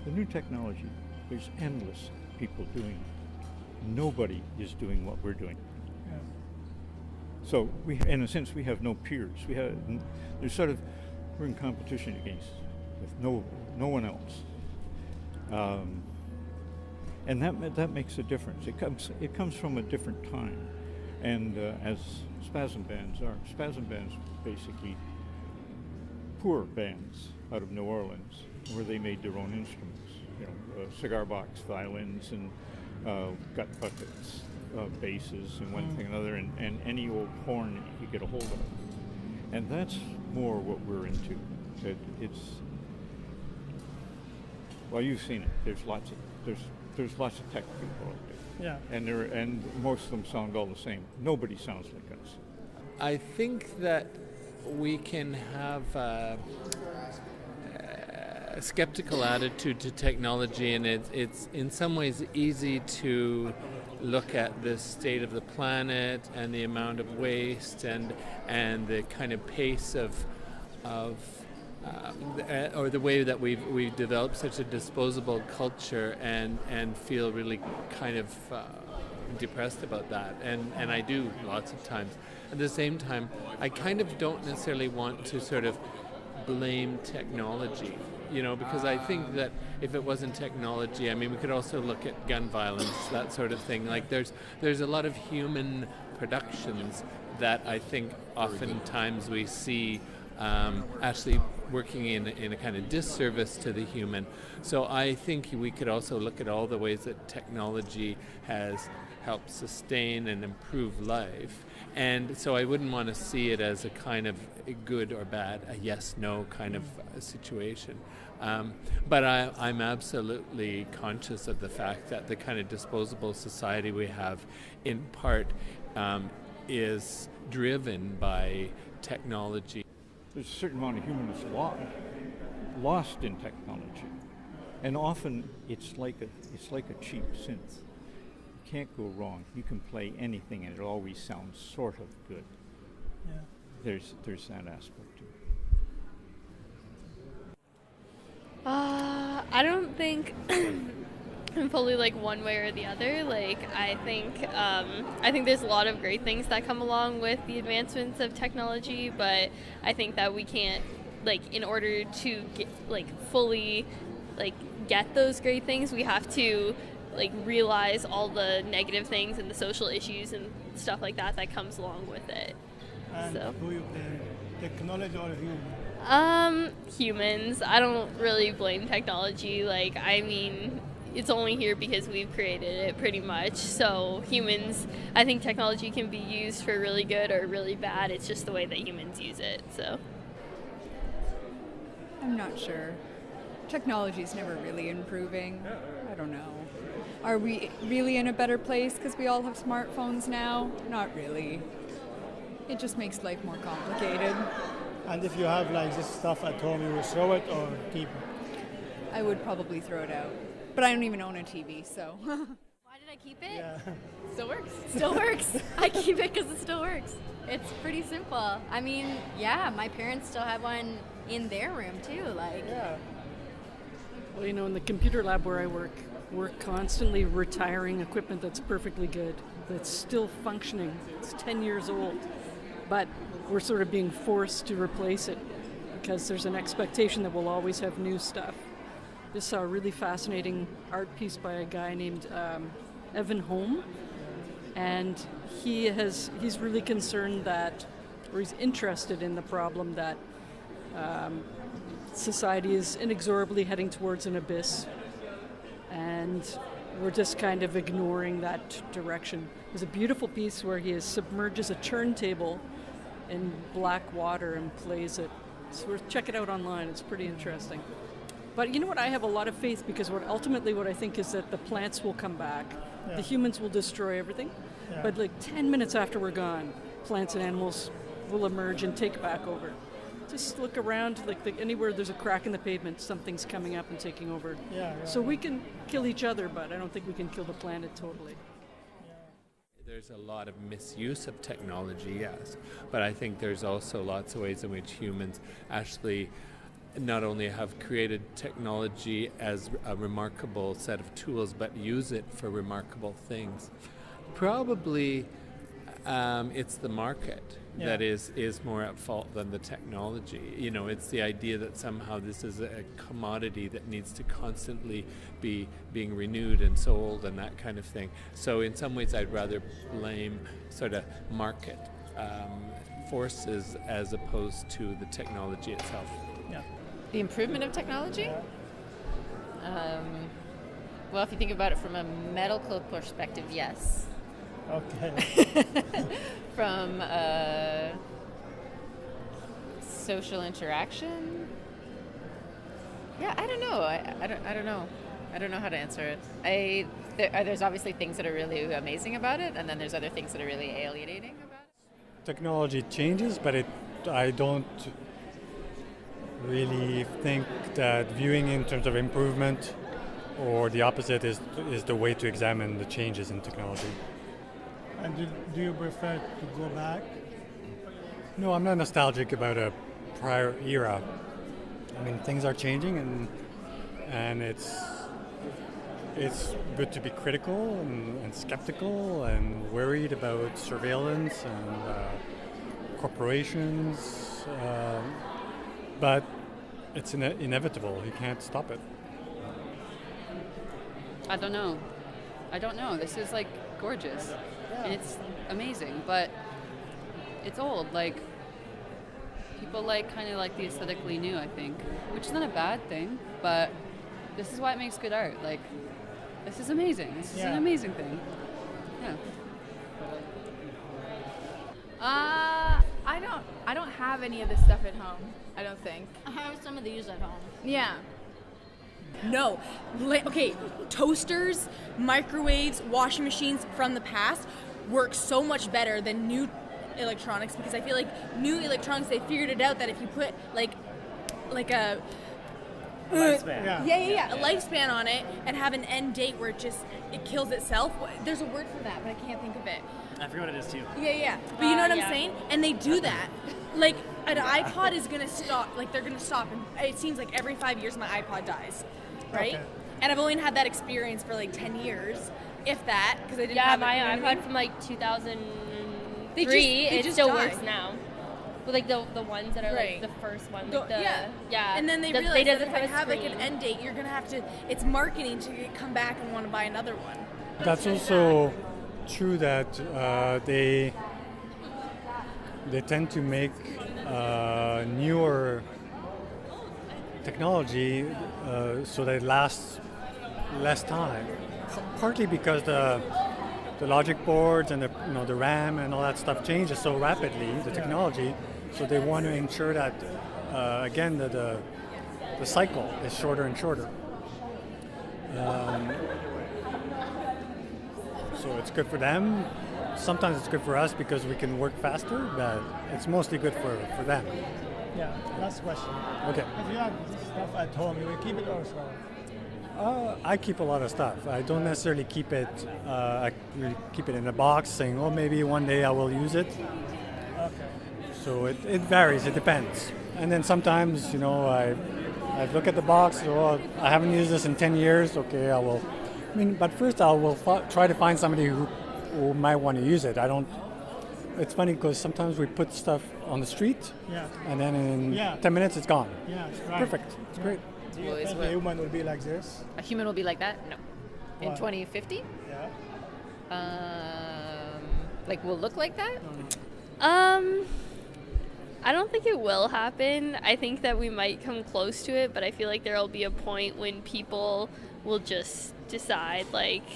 The new technology, there's endless people doing it. Nobody is doing what we're doing. Yeah. So we, in a sense, we have no peers. There's sort of, we're in competition against with no one else, and that makes a difference. It comes from a different time, and as spasm bands are, spasm bands basically poor bands out of New Orleans, where they made their own instruments, cigar box violins and gut buckets, basses and one thing another, and any old horn that you could get a hold of. And that's more what we're into. Well, you've seen it. There's lots of tech people out there. Yeah. And most of them sound all the same. Nobody sounds like us. I think that we can have a skeptical attitude to technology, and it's in some ways easy to look at the state of the planet and the amount of waste and the kind of pace or the way that we've developed such a disposable culture and feel really kind of depressed about that, and I do lots of times. At the same time, I kind of don't necessarily want to sort of blame technology, because I think that if it wasn't technology, I mean, we could also look at gun violence, that sort of thing. Like there's a lot of human productions that I think oftentimes we see actually working in a kind of disservice to the human. So I think we could also look at all the ways that technology has helped sustain and improve life. And so I wouldn't want to see it as a kind of a good or bad, a yes-no kind of situation. But I'm absolutely conscious of the fact that the kind of disposable society we have, in part, is driven by technology. There's a certain amount of humanness lost in technology, and often it's like a cheap synth. You can't go wrong. You can play anything, and it always sounds sort of good. Yeah. There's that aspect to it. I don't think I'm fully like one way or the other. Like I think there's a lot of great things that come along with the advancements of technology, but I think that we can't, like, in order to get, like, fully like get those great things, we have to like realize all the negative things and the social issues and stuff like that comes along with it. And So. who you blame, technology or human? Humans. I don't really blame technology. Like, I mean, it's only here because we've created it, pretty much. So humans, I think technology can be used for really good or really bad. It's just the way that humans use it. So I'm not sure. Technology's never really improving. I don't know. Are we really in a better place because we all have smartphones now? Not really. It just makes life more complicated. And if you have like this stuff at home, you will throw it or keep it? I would probably throw it out. But I don't even own a TV, so. Why did I keep it? Yeah. Still works. Still works. I keep it because it still works. It's pretty simple. I mean, yeah, my parents still have one in their room too. Like, Yeah. Well, in the computer lab where I work, we're constantly retiring equipment that's perfectly good, that's still functioning. It's 10 years old, but we're sort of being forced to replace it because there's an expectation that we'll always have new stuff. Just saw a really fascinating art piece by a guy named Evan Holm, and he's really concerned that, or he's interested in the problem that society is inexorably heading towards an abyss, and we're just kind of ignoring that direction. There's a beautiful piece where he submerges a turntable in black water and plays it. So check it out online. It's pretty interesting. But you know what? I have a lot of faith because what I think is that the plants will come back. Yeah. The humans will destroy everything. Yeah. But like 10 minutes after we're gone, plants and animals will emerge and take back over. Just look around, anywhere there's a crack in the pavement, something's coming up and taking over. Yeah. So we can kill each other, but I don't think we can kill the planet totally. There's a lot of misuse of technology, yes, but I think there's also lots of ways in which humans actually not only have created technology as a remarkable set of tools, but use it for remarkable things. Probably it's the market that is more at fault than the technology. You know, it's the idea that somehow this is a commodity that needs to constantly be being renewed and sold and that kind of thing. So in some ways I'd rather blame sort of market forces as opposed to the technology itself. Yeah. The improvement of technology? Well, if you think about it from a medical perspective, yes. Okay. From social interaction, yeah, I don't know. I don't know. I don't know how to answer it. There's obviously things that are really amazing about it, and then there's other things that are really alienating about it. Technology changes, but I don't really think that viewing in terms of improvement or the opposite is the way to examine the changes in technology. And do you prefer to go back? No, I'm not nostalgic about a prior era. I mean, things are changing, and it's good to be critical and skeptical and worried about surveillance and corporations, but it's inevitable. You can't stop it. I don't know. This is like gorgeous. And it's amazing, but it's old. Like, people kind of like the aesthetically new, I think, which is not a bad thing, but this is why it makes good art. Like, this is amazing. This is an amazing thing. Yeah. I don't have any of this stuff at home. I don't think. I have some of these at home. Yeah. No. Okay, toasters, microwaves, washing machines from the past work so much better than new electronics, because I feel like new electronics, they figured it out that if you put like a Lifespan. a lifespan on it and have an end date where it kills itself. There's a word for that, but I can't think of it. I forget what it is too. Yeah. But you know what I'm saying? And they do that. Like, an iPod is gonna stop. Like, they're gonna stop, and it seems like every 5 years my iPod dies, right? Okay. And I've only had that experience for like 10 years, if that, because I didn't Yeah, have my it, you know what I iPod mean? from like 2003, they it just still die. works now. But like the ones that are Right. like the first one, Go- like the yeah. And then they the- realize that doesn't if I a have like an screen. end date, you're gonna have to. It's marketing to come back and want to buy another one. That's also true that they tend to make newer technology so that it lasts less time. Partly because the logic boards and the RAM and all that stuff changes so rapidly, the technology, so they want to ensure that again the cycle is shorter and shorter. So it's good for them. Sometimes it's good for us because we can work faster, but it's mostly good for them. Yeah. Last question. Okay. If you have this stuff at home, you will keep it or so? I keep a lot of stuff. I don't necessarily keep it. I really keep it in a box, saying, "Oh, maybe one day I will use it." Okay. So it varies. It depends. And then sometimes, I look at the box. Oh, I haven't used this in 10 years. Okay, I will. But first I will try to find somebody who might want to use it. I don't. It's funny because sometimes we put stuff on the street, and then in 10 minutes it's gone. Yeah, right. Perfect. It's great. Do you think a human will be like this? A human will be like that? No. In Why? 2050? Yeah. Like, we'll look like that? I don't think it will happen. I think that we might come close to it, but I feel like there'll be a point when people will just decide, like,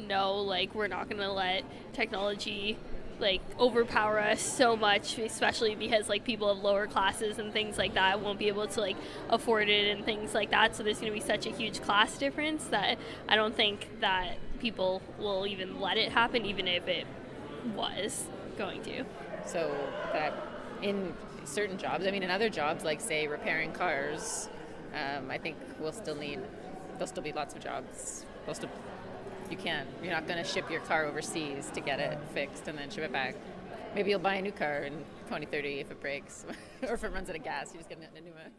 no, like, we're not going to let technology, like, overpower us so much, especially because, like, people of lower classes and things like that won't be able to, like, afford it and things like that. So there's going to be such a huge class difference that I don't think that people will even let it happen, even if it was going to. So that in certain jobs, I mean, in other jobs, like, say, repairing cars, I think there'll still be lots of jobs. You're not going to ship your car overseas to get it fixed and then ship it back. Maybe you'll buy a new car in 2030 if it breaks, or if it runs out of gas, you just get a new one.